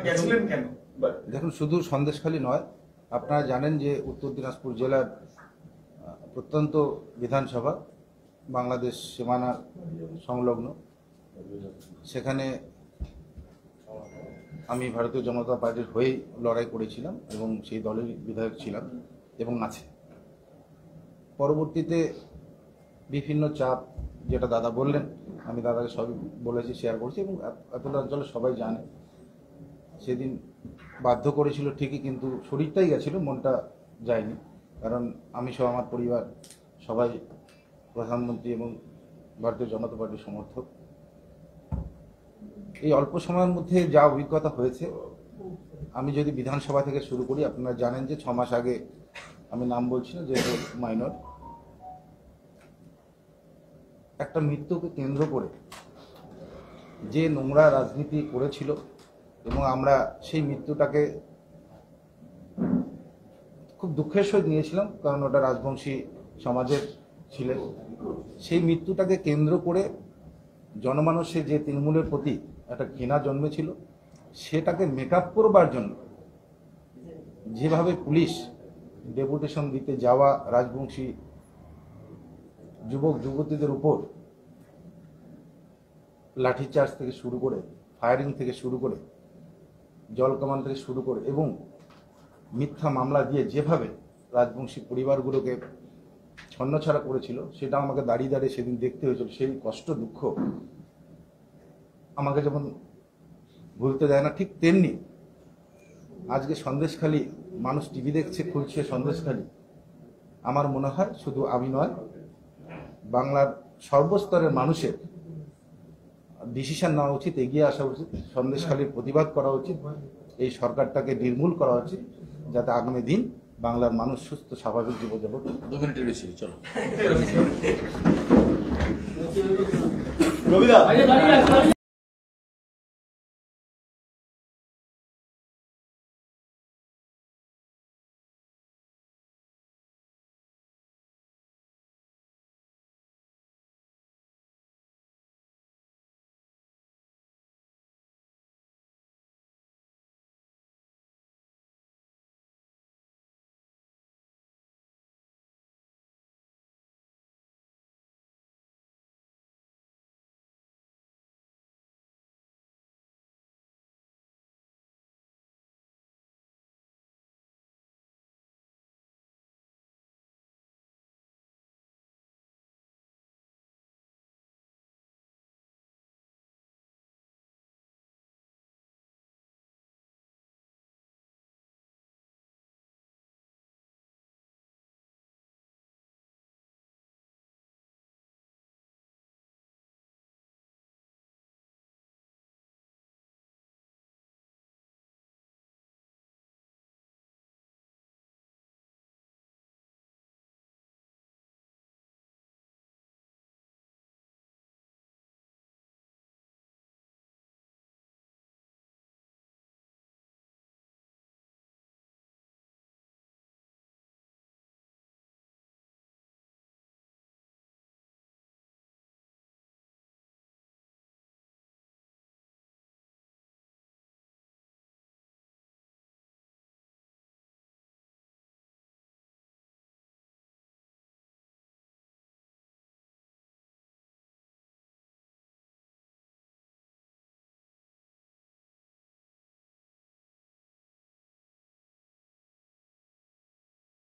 গেছিলেন কেন? দেখুন, শুধু সন্দেশখালী নয়, আপনারা জানেন যে উত্তর দিনাজপুর জেলার প্রত্যন্ত বিধানসভা বাংলাদেশ সীমানা সংলগ্ন, সেখানে আমি ভারতীয় জনতা পার্টির হয়েই লড়াই করেছিলাম এবং সেই দলের বিধায়ক ছিলাম এবং আছে। পরবর্তীতে বিভিন্ন চাপ, যেটা দাদা বললেন, আমি দাদাকে সবই বলেছি, শেয়ার করছি এবং এতটা অঞ্চলে সবাই জানে। সেদিন বাধ্য করেছিল ঠিকই, কিন্তু শরীরটাই গেছিল, মনটা যায়নি। কারণ আমি সহ আমার পরিবার সবাই প্রধানমন্ত্রী এবং ভারতীয় জনতা পার্টির সমর্থক। এই অল্প সময়ের মধ্যে যা অভিজ্ঞতা হয়েছে, আমি যদি বিধানসভা থেকে শুরু করি, আপনারা জানেন যে 6 মাস আগে, আমি নাম বলছি না যেহেতু মাইনর, একটা মৃত্যুকে কেন্দ্র করে যে নোংরা রাজনীতি করেছিল এবং আমরা সেই মৃত্যুটাকে খুব দুঃখের সহিত নিয়েছিলাম, কারণ ওটা রাজবংশী সমাজের ছিলেন। সেই মৃত্যুটাকে কেন্দ্র করে জনমানসে যে তৃণমূলের প্রতি একটা ঘৃণা জন্মেছিল, সেটাকে মেকআপ করবার জন্য যেভাবে পুলিশ ডেপুটেশন দিতে যাওয়া রাজবংশী যুবক যুবতীদের উপর লাঠিচার্জ থেকে শুরু করে, ফায়ারিং থেকে শুরু করে, জল কামান থেকে শুরু করে এবং মিথ্যা মামলা দিয়ে যেভাবে রাজবংশী পরিবারগুলোকে ছন্নছাড়া করেছিল, সেটা আমাকে দাঁড়িয়ে দাঁড়িয়ে সেদিন দেখতে হয়েছিল। সেই কষ্ট দুঃখ আমাকে যেমন ভুলতে দেয় না, ঠিক তেমনি আজকে সন্দেশখালী মানুষ টিভি দেখছে, খুলছে সন্দেশখালী, আমার মনে হয় শুধু আমি নয়, বাংলার সর্বস্তরের মানুষের ডিসিশন নেওয়া উচিত, এগিয়ে আসা উচিত, সন্দেশখালীর প্রতিবাদ করা উচিত, এই সরকারটাকে নির্মূল করা উচিত, যাতে আগামী দিন বাংলার মানুষ সুস্থ স্বাভাবিক জীবনযাপন। 2 মিনিটের বেশি, চলো। রবিদা